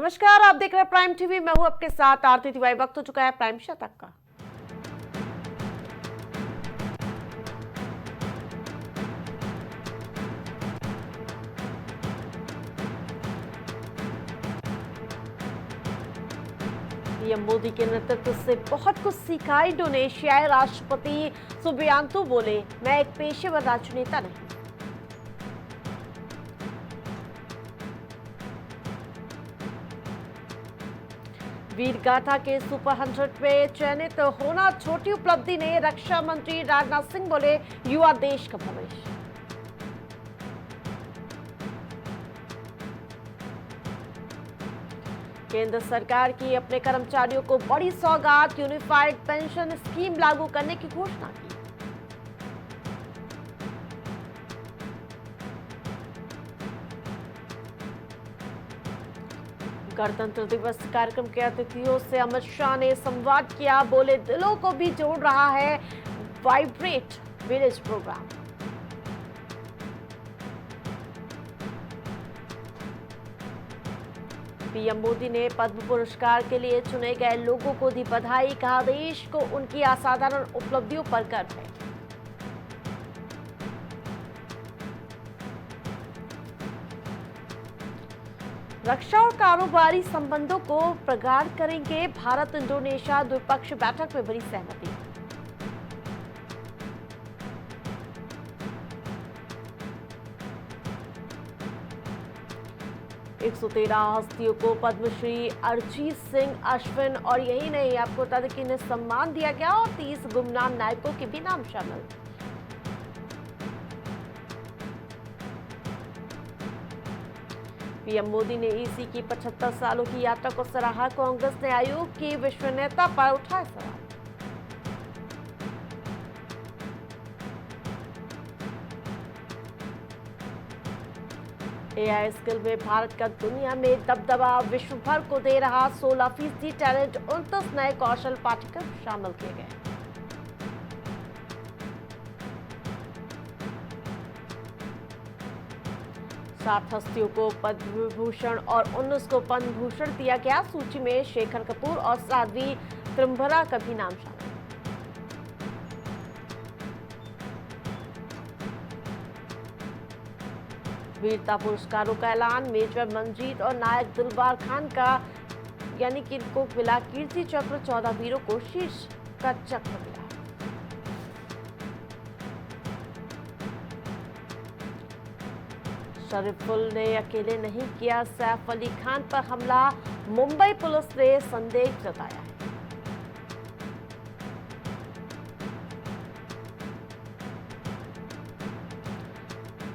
नमस्कार, आप देख रहे हैं प्राइम टीवी। मैं हूं आपके साथ आरती तिवारी। वक्त हो चुका है प्राइम शतक का। पीएम मोदी के नेतृत्व से बहुत कुछ सीखा। इंडोनेशियाई राष्ट्रपति सुबियांतो बोले, मैं एक पेशेवर राजनेता नहीं। वीर गाथा के सुपर 100 में चयनित होना छोटी उपलब्धि नहीं। रक्षा मंत्री राजनाथ सिंह बोले, युवा देश का भविष्य। केंद्र सरकार की अपने कर्मचारियों को बड़ी सौगात, यूनिफाइड पेंशन स्कीम लागू करने की घोषणा की। गणतंत्र दिवस कार्यक्रम के अतिथियों से अमित शाह ने संवाद किया। बोले, दिलों को भी जोड़ रहा है vibrate village program. PM Modi ने पद्म पुरस्कार के लिए चुने गए लोगों को दी बधाई। कहा, देश को उनकी असाधारण उपलब्धियों पर गर्व है। रक्षा और कारोबारी संबंधों को प्रगाढ़ करेंगे। भारत इंडोनेशिया द्विपक्षीय बैठक में बड़ी सहमति। एक 113 हस्तियों को पद्मश्री अरिजीत सिंह, अश्विन और यही नहीं, आपको बता दें कि इन्हें सम्मान दिया गया और 30 गुमनाम नायकों के भी नाम शामिल। पीएम मोदी ने ईसी की 75 सालों की यात्रा को सराहा। कांग्रेस ने आयोग की विश्वसनीयता पर उठाए सवाल। एआई स्किल में भारत का दुनिया में दबदबा, विश्व भर को दे रहा 16% टैलेंट। 29 नए कौशल पाठ्यक्रम शामिल किए गए। सात हस्तियों को पद्म विभूषण और 19 को पद्म भूषण दिया गया। सूची में शेखर कपूर और साध्वी त्रिम्बरा का भी नाम शामिल। वीरता पुरस्कारों का ऐलान। मेजर मंजीत और नायक दिलबार खान का यानी कि इनको मिला कीर्ति चक्र। 14 वीरों को शीर्ष का चक्र मिला। शरीफुल ने अकेले नहीं किया सैफ अली खान पर हमला। मुंबई पुलिस ने संदेह जताया है।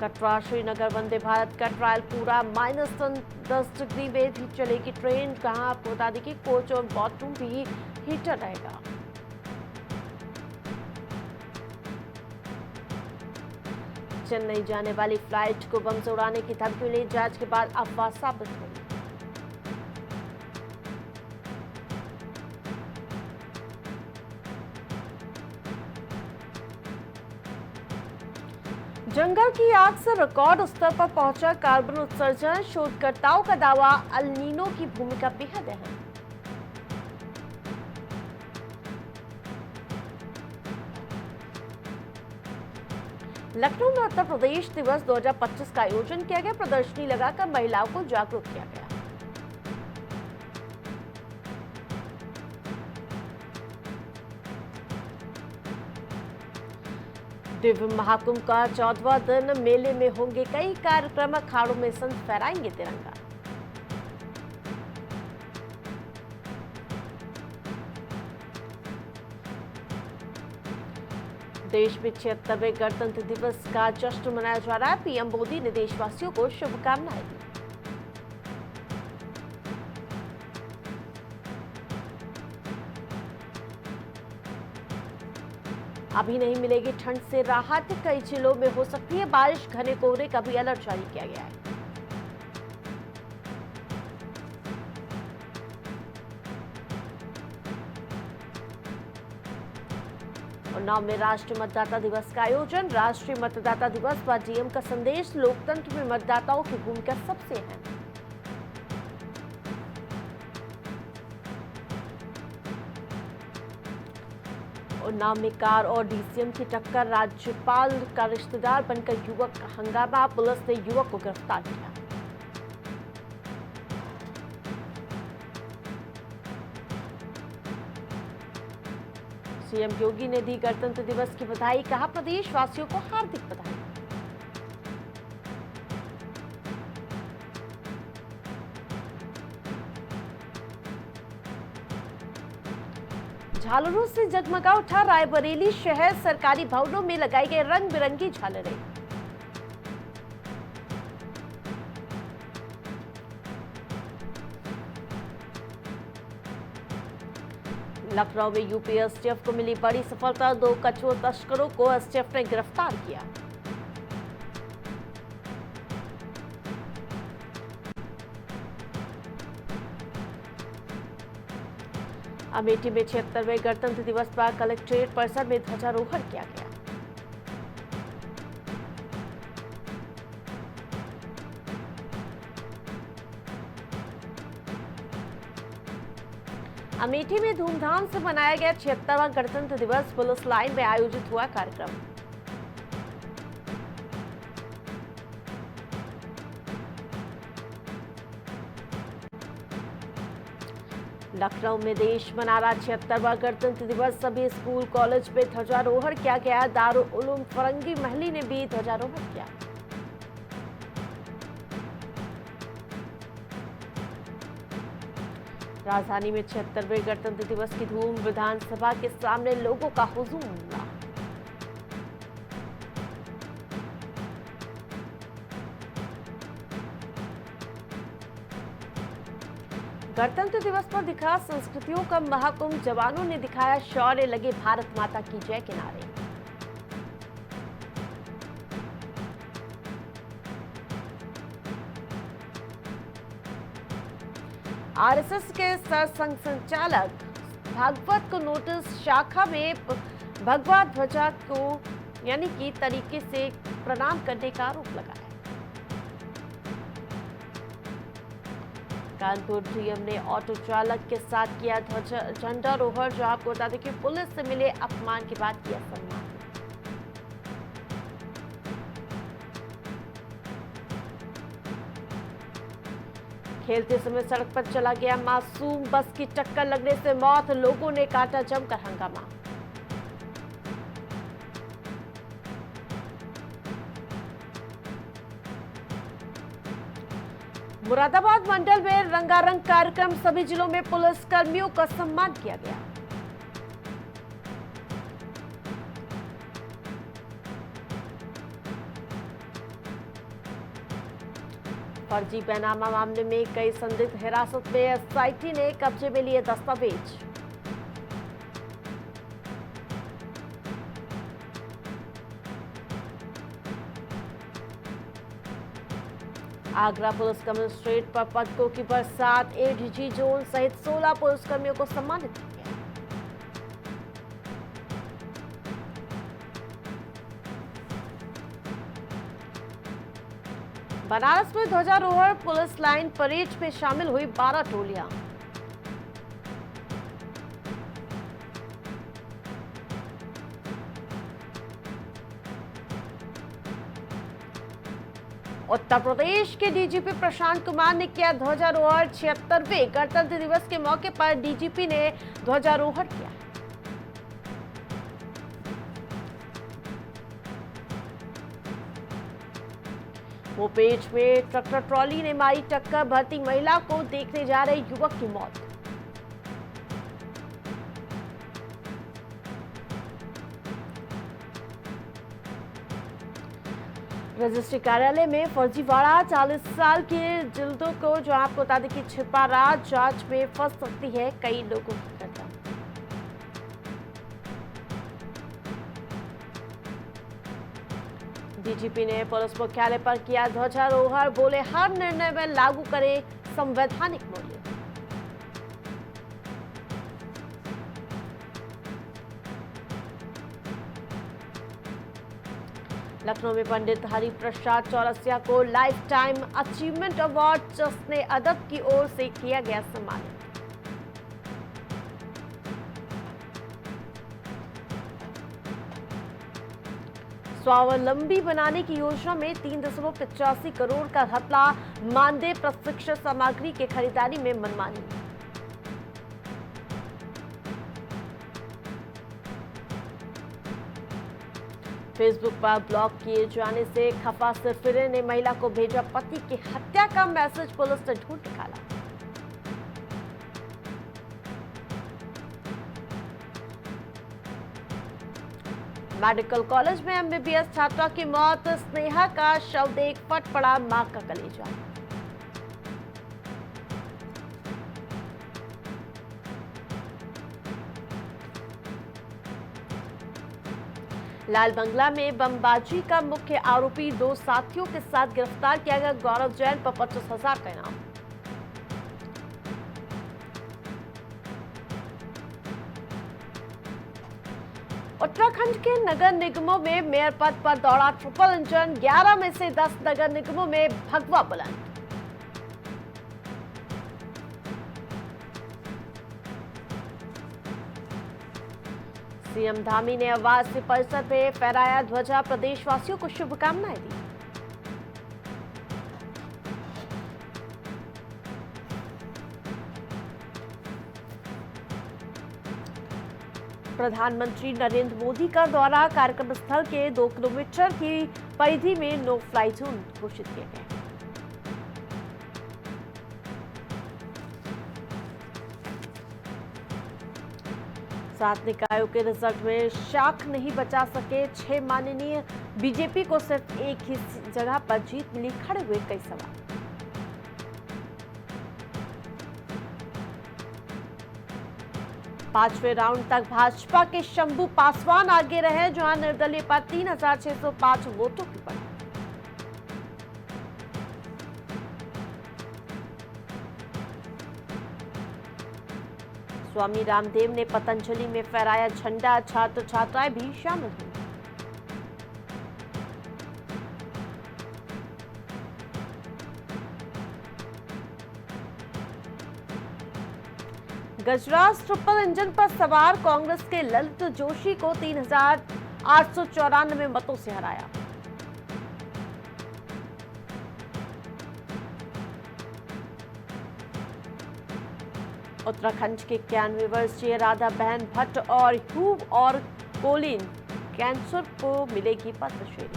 कटरा श्रीनगर वंदे भारत का ट्रायल पूरा। -10 डिग्री में भी चलेगी ट्रेन। कहां आपको बता दें कि कोच और बाथरूम भी हीटर रहेगा। चेन्नई जाने वाली फ्लाइट को बम से उड़ाने की धमकी मिली। जांच के बाद अफवाह साबित हुई। जंगल की आग से रिकॉर्ड स्तर पर पहुंचा कार्बन उत्सर्जन। शोधकर्ताओं का दावा, अल नीनो की भूमिका बेहद अहम। लखनऊ में उत्तर प्रदेश दिवस 2025 का आयोजन किया गया। प्रदर्शनी लगाकर महिलाओं को जागरूक किया गया। दिव्य महाकुंभ का 14वां दिन। मेले में होंगे कई कार्यक्रम। अखाड़ों में संत फहराएंगे तिरंगा। देश में 76वें गणतंत्र दिवस का जश्न मनाया जा रहा है। पीएम मोदी ने देशवासियों को शुभकामनाएं दी। अभी नहीं मिलेगी ठंड से राहत। कई जिलों में हो सकती है बारिश। घने कोहरे का भी अलर्ट जारी किया गया है। उन्नाव में राष्ट्रीय मतदाता दिवस का आयोजन। राष्ट्रीय मतदाता दिवस पर डीएम का संदेश। लोकतंत्र में मतदाताओं की भूमिका सबसे अहम। उन्नाव में कार और डीसीएम की टक्कर, राज्यपाल का रिश्तेदार बनकर युवक का हंगामा, पुलिस ने युवक को गिरफ्तार किया। सीएम योगी ने दी गणतंत्र दिवस की बधाई, कहा प्रदेशवासियों को हार्दिक बधाई। झालरों से जगमगा उठा रायबरेली शहर, सरकारी भवनों में लगाई गई रंग बिरंगी झालरें। लखनऊ में यूपी एसटीएफ को मिली बड़ी सफलता, 2 कछुआ तस्करों को एसटीएफ ने गिरफ्तार किया। अमेठी में 76वें गणतंत्र दिवस पर कलेक्ट्रेट परिसर में ध्वजारोहण किया गया। अमेठी में धूमधाम से मनाया गया 76वां गणतंत्र दिवस, पुलिस लाइन में आयोजित हुआ कार्यक्रम। लखनऊ में देश मना रहा 76वां गणतंत्र दिवस, सभी स्कूल कॉलेज में ध्वजारोहण किया गया। दारुल उलूम फरंगी महली ने भी ध्वजारोहण किया। राजधानी में 76वें गणतंत्र दिवस की धूम, विधानसभा के सामने लोगों का हुजूम उमड़ा। गणतंत्र दिवस पर दिखा संस्कृतियों का महाकुंभ, जवानों ने दिखाया शौर्य, लगे भारत माता की जय के नारे। आरएसएस के सरसंघ संचालक भागवत को नोटिस, शाखा में भगवा ध्वजा को यानी कि तरीके से प्रणाम करने का आरोप लगाया। कानपुर डीएम ने ऑटो चालक के साथ किया झंडारोहण, जो आपको बता दें कि पुलिस से मिले अपमान के बाद किया सम्मान। खेलते समय सड़क पर चला गया मासूम, बस की टक्कर लगने से मौत, लोगों ने काटा जमकर हंगामा। मुरादाबाद मंडल में रंगारंग कार्यक्रम, सभी जिलों में पुलिस कर्मियों का सम्मान किया गया। फर्जी बैनामा मामले में कई संदिग्ध हिरासत में, एसआईटी ने कब्जे में लिए दस्तावेज। आगरा पुलिस कमिश्नरेट पर पदकों की बरसात, एडीजी जोन सहित 16 पुलिसकर्मियों को सम्मानित किया। बनारस में ध्वजारोहण, पुलिस लाइन परेड में शामिल हुई 12 टोलियां। उत्तर प्रदेश के डीजीपी प्रशांत कुमार ने किया ध्वजारोहण, 76वें गणतंत्र दिवस के मौके पर डीजीपी ने ध्वजारोहण किया। भोपेश में ट्रैक्टर ट्रॉली ने मारी टक्कर, भर्ती महिला को देखने जा रहे युवक की मौत। रजिस्ट्री कार्यालय में फर्जीवाड़ा, 40 साल के जिल्दों को जो आपको बता दें कि छिपा राज जांच में फंस सकती है कई लोगों की गर्दन। डीजीपी ने पुलिस मुख्यालय पर किया ध्वजारोहण, बोले हर निर्णय में लागू करे संवैधानिक मूल्य। लखनऊ में पंडित हरिप्रसाद चौरसिया को लाइफ टाइम अचीवमेंट अवार्ड जश्न अदब की ओर से किया गया सम्मानित। स्वावलंबी बनाने की योजना में 3.85 करोड़ का घपला, मानदेय प्रशिक्षण सामग्री की खरीदारी में मनमानी। फेसबुक पर ब्लॉक किए जाने से खफा सरफिरे ने महिला को भेजा पति की हत्या का मैसेज, पुलिस ने ढूंढ निकाला। मेडिकल कॉलेज में एमबीबीएस छात्रा की मौत, स्नेहा का शव देख फट पड़ा मां का कलेजा। लाल बंगला में बमबाजी का मुख्य आरोपी 2 साथियों के साथ गिरफ्तार किया गया। गौरव जैन पर 25,000 का इनाम। उत्तराखंड के नगर निगमों में मेयर पद पर दौड़ा ट्रिपल इंजन, 11 में से 10 नगर निगमों में भगवा बुलंद। सीएम धामी ने आवास परिसर में फहराया ध्वजा, प्रदेशवासियों को शुभकामनाएं दी। प्रधानमंत्री नरेंद्र मोदी का दौरा, कार्यक्रम स्थल के 2 किलोमीटर की परिधि में नो फ्लाई जोन घोषित किए गए। सात निकायों के रिजल्ट में शाख नहीं बचा सके 6 माननीय, बीजेपी को सिर्फ एक ही जगह पर जीत मिली, खड़े हुए कई सवाल। पांचवें राउंड तक भाजपा के शंभू पासवान आगे रहे, जहां निर्दलीय पर 3,605 वोटों की बढ़त। स्वामी रामदेव ने पतंजलि में फहराया झंडा, छात्र छात्राएं भी शामिल हुई। गजराज ट्रिपल इंजन पर सवार कांग्रेस के ललित जोशी को 3,894 मतों से हराया। उत्तराखंड के 91 वर्षीय राधा बहन भट्ट और ह्यूब और कोलिन कैंसर को मिलेगी पद्मश्री।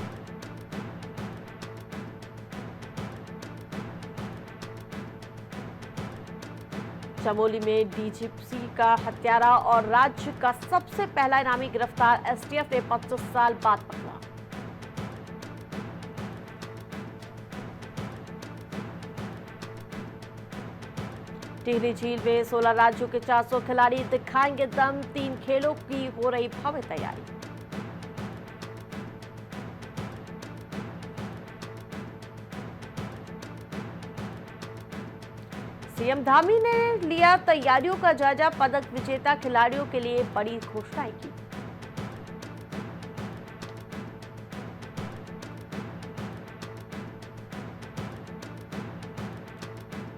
चमोली में डीजीपी का हत्यारा और राज्य का सबसे पहला इनामी गिरफ्तार, एसटीएफ ने 25 साल बाद पकड़ा। टिहरी झील में 16 राज्यों के 400 खिलाड़ी दिखाएंगे दम, 3 खेलों की हो रही भव्य तैयारी। सीएम धामी ने लिया तैयारियों का जायजा, पदक विजेता खिलाड़ियों के लिए बड़ी घोषणाएं की।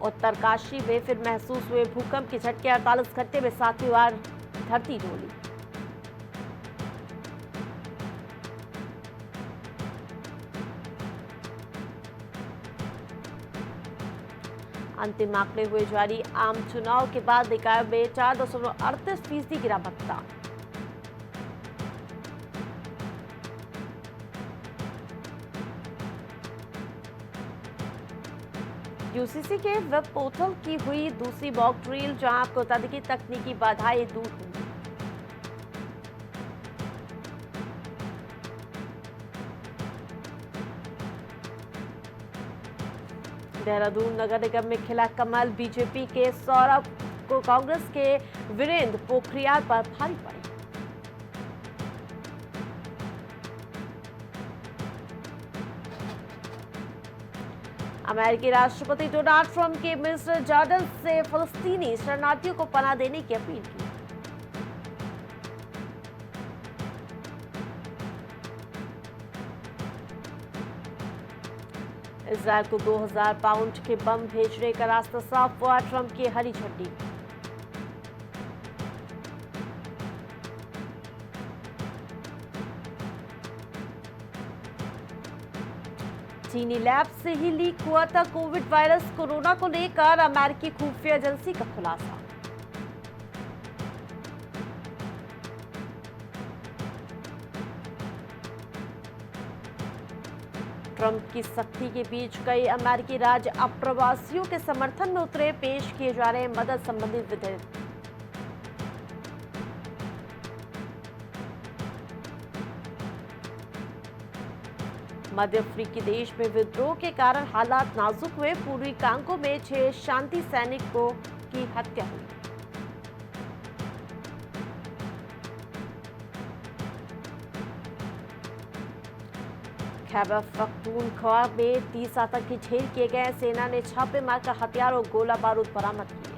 उत्तरकाशी में फिर महसूस हुए भूकंप के झटके, 48 घंटे में 7वीं बार धरती डोली। अंतिम आंकड़े हुए जारी, आम चुनाव के बाद निकायों में 4.38% गिरा मतदान। यूसीसी के वेब पोर्टल की हुई दूसरी मॉक ड्रिल, जहां प्रौद्योगिकी तकनीकी बाधाएं दूर हुई। देहरादून नगर निगम में खिला कमल, बीजेपी के सौरभ को कांग्रेस के वीरेंद्र पोखरियाल पर भारी पड़े। अमेरिकी राष्ट्रपति डोनाल्ड ट्रंप के मिस्र जॉर्डन से फलस्तीनी शरणार्थियों को पनाह देने की अपील की। इजरायल को 2000 पाउंड के बम भेजने का रास्ता साफ हुआ, ट्रंप की हरी झंडी। चीनी लैब से ही लीक हुआ था कोविड वायरस। कोरोना को लेकर अमेरिकी खुफिया एजेंसी का खुलासा। ट्रंप की सख्ती के बीच कई अमेरिकी राज्य अब प्रवासियों के समर्थन में उतरे। पेश किए जा रहे मदद संबंधी विधेयक। मध्य अफ्रीकी देश में विद्रोह के कारण हालात नाजुक हुए। पूर्वी कांगो में 6 शांति सैनिकों की हत्या हुई। खैबर पख्तूनख्वा में 30 आतंकी ढेर किए गए। सेना ने छापे मारकर हथियार और गोला बारूद बरामद किए।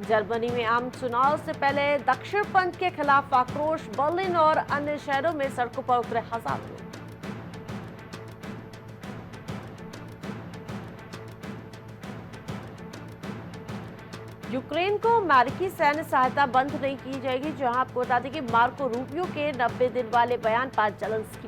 जर्मनी में आम चुनाव से पहले दक्षिणपंथ के खिलाफ आक्रोश। बर्लिन और अन्य शहरों में सड़कों पर उतरे हजारों लोग। यूक्रेन को अमेरिकी सैन्य सहायता बंद नहीं की जाएगी। जहां आपको बता दें कि मार्को रूबियो के 90 दिन वाले बयान पर जेलेंस्की।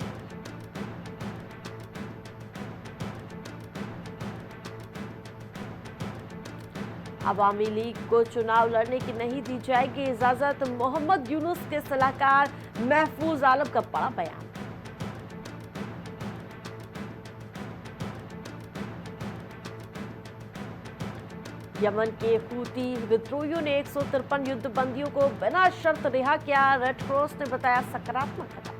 अवामी लीग को चुनाव लड़ने की नहीं दी जाएगी इजाजत। मोहम्मद यूनुस के सलाहकार महफूज आलम का बड़ा बयान। यमन के हूती विद्रोहियों ने 153 युद्धबंदियों को बिना शर्त रिहा किया। रेड क्रॉस ने बताया सकारात्मक कदम।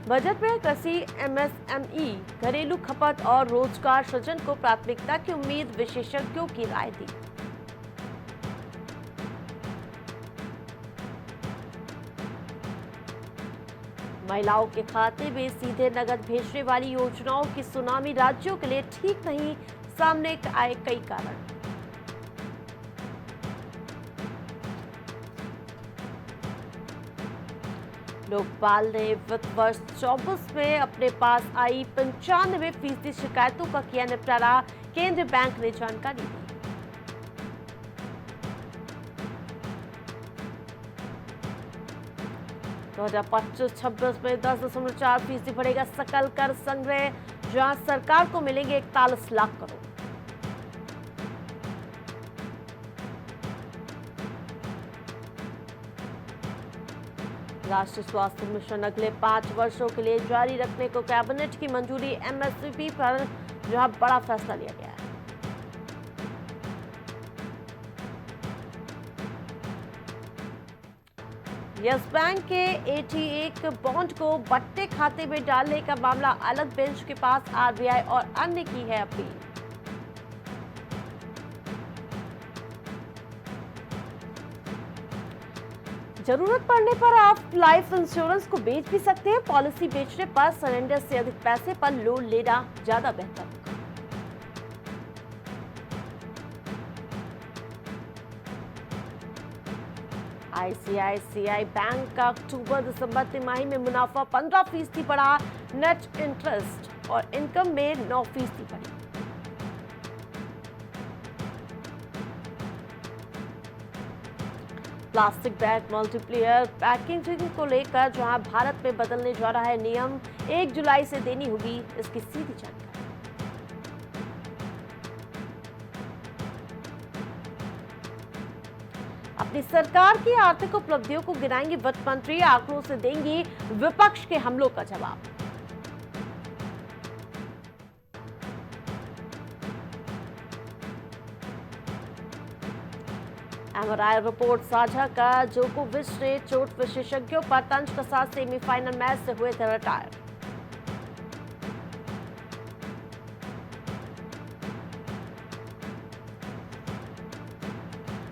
बजट में कृषि, एमएसएमई, घरेलू खपत और रोजगार सृजन को प्राथमिकता की उम्मीद। विशेषज्ञों की राय दी। महिलाओं के खाते में सीधे नकद भेजने वाली योजनाओं की सुनामी राज्यों के लिए ठीक नहीं। सामने आए कई कारण। लोकपाल ने वित्त वर्ष 24 में अपने पास आई 95% शिकायतों का किया निपटारा। केंद्रीय बैंक ने जानकारी दी। तो 2025-26 में 10.4% बढ़ेगा सकल कर संग्रह। जहां सरकार को मिलेंगे 41 लाख करोड़। राष्ट्रीय स्वास्थ्य मिशन अगले 5 वर्षों के लिए जारी रखने को कैबिनेट की मंजूरी। एमएसपी पर जहां बड़ा फैसला लिया गया है। यस बैंक के 81 बॉन्ड को बट्टे खाते में डालने का मामला अलग बेंच के पास। आरबीआई और अन्य की है अपील। जरूरत पड़ने पर आप लाइफ इंश्योरेंस को बेच भी सकते हैं। पॉलिसी बेचने पर सरेंडर से अधिक पैसे पर लोन लेना ज्यादा बेहतर होगा। आईसीआईसीआई बैंक का अक्टूबर-दिसंबर तिमाही में मुनाफा 15% बढ़ा। नेट इंटरेस्ट और इनकम में 9% बढ़ी। प्लास्टिक बैग मल्टीप्लेयर पैकेजिंग को लेकर जहां भारत में बदलने जा रहा है नियम। 1 जुलाई से देनी होगी इसकी सीधी जानकारी। अपनी सरकार की आर्थिक उपलब्धियों को गिनाएंगे वित्त मंत्री। आंकड़ों से देंगी विपक्ष के हमलों का जवाब। एमआरआई रिपोर्ट साझा का। जोकोविच ने चोट विशेषज्ञों पर तंज कसा। सेमीफाइनल मैच से हुए थे रिटायर।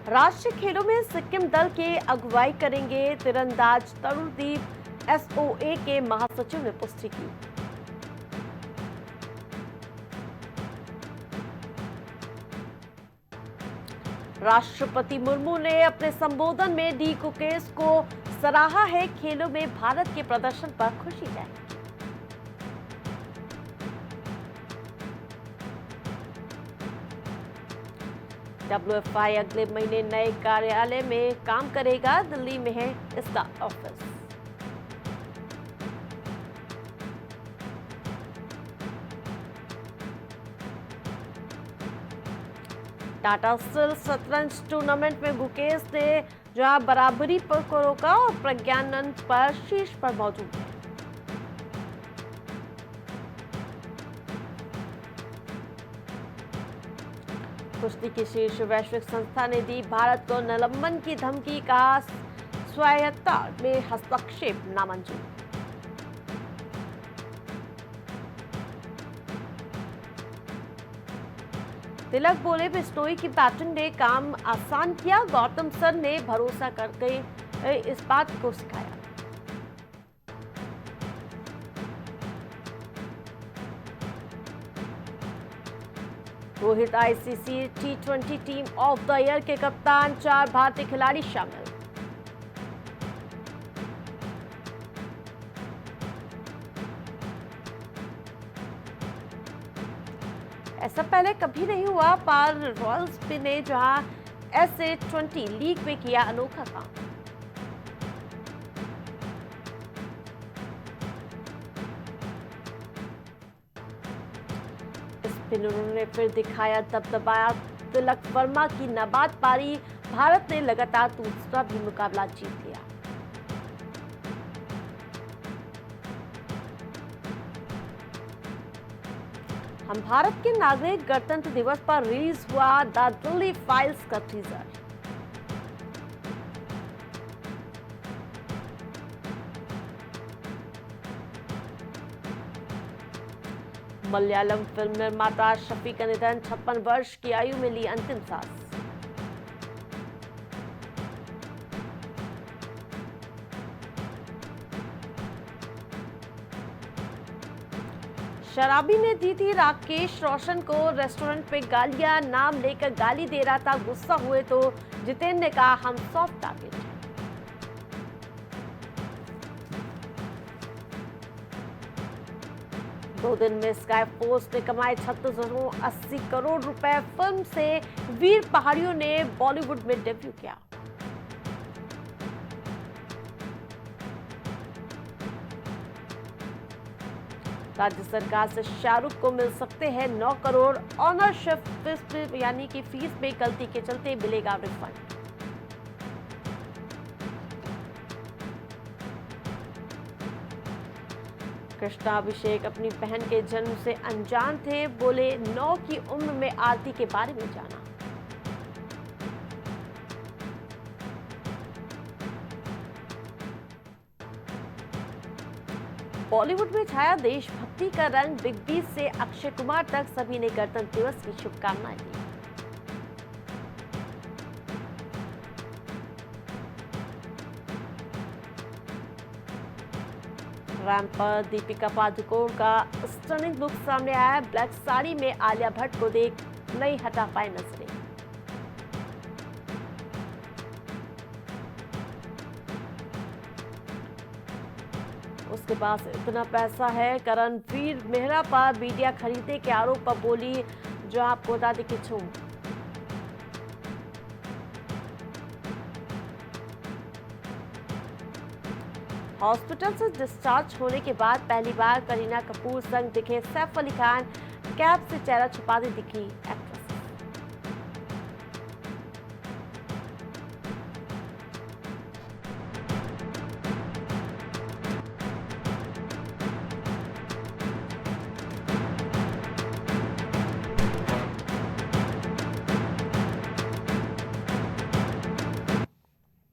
राष्ट्रीय खेलों में सिक्किम दल के अगुवाई करेंगे तीरंदाज तरुणदीप। एसओए के महासचिव ने पुष्टि की। राष्ट्रपति मुर्मू ने अपने संबोधन में डी कुकेश को सराहा है। खेलों में भारत के प्रदर्शन पर खुशी जाहिर की। WFI अगले महीने नए कार्यालय में काम करेगा। दिल्ली में है इसका ऑफिस। टाटा स्टील शतरंज टूर्नामेंट में गुकेश ने जहां बराबरी पर को रोका और प्रज्ञानंद पर शीर्ष पर मौजूद है। कुश्ती की शीर्ष वैश्विक संस्था ने दी भारत को निलंबन की धमकी का स्वायत्तता में हस्तक्षेप नामंजूर। तिलक बोले बिश्नोई की बैटिंग ने काम आसान किया। गौतम सर ने भरोसा करके इस बात को सिखाया। Rohit ICC T20 team of the year के कप्तान। 4 भारतीय खिलाड़ी शामिल। ऐसा पहले कभी नहीं हुआ। पर रॉयल्स ने जहां SA20 लीग में किया अनोखा काम। स्पिनरों ने फिर दिखाया दबदबा। तिलक वर्मा की नाबाद पारी। भारत ने लगातार दूसरा भी मुकाबला जीत लिया। हम भारत के नागरिक। गणतंत्र दिवस पर रिलीज हुआ द दिल्ली फाइल्स का टीजर। मलयालम फिल्म निर्माता शफी का निधन। 56 वर्ष की आयु में ली अंतिम सांस। शराबी ने दी थी राकेश रोशन को रेस्टोरेंट पे गालियां। नाम लेकर गाली दे रहा था। गुस्सा हुए तो जितेंद्र ने कहा हम सॉफ्ट टारगेट हैं। दो दिन में स्काई फोर्स ने कमाए 3680 करोड़ रुपए। फिल्म से वीर पहाड़ियों ने बॉलीवुड में डेब्यू किया। राज्य सरकार से शाहरुख को मिल सकते हैं 9 करोड़। ऑनरशिप फीस यानी कि फीस में गलती के चलते मिलेगा रिफंड। कृष्णाभिषेक अपनी बहन के जन्म से अनजान थे। बोले 9 की उम्र में आरती के बारे में जाना। बॉलीवुड में छाया देशभक्ति का रंग। बिग बी से अक्षय कुमार तक सभी ने गणतंत्र दिवस की शुभकामनाएं दी। रैंप पर दीपिका पादुकोण का स्टनिंग लुक सामने आया। ब्लैक साड़ी में आलिया भट्ट को देख नहीं हटा पाए नजरें। उसके पास इतना पैसा है। करणवीर मेहरा पर मीडिया खरीदने के आरोप पर बोली जो आपको बता दें कि झूठ। हॉस्पिटल से डिस्चार्ज होने के बाद पहली बार करीना कपूर संग दिखे सैफ अली खान। कैप से चेहरा छुपाती दिखी एक्ट्रेस।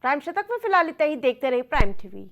प्राइम शतक में फिलहाल इतना ही। देखते रहिए प्राइम टीवी।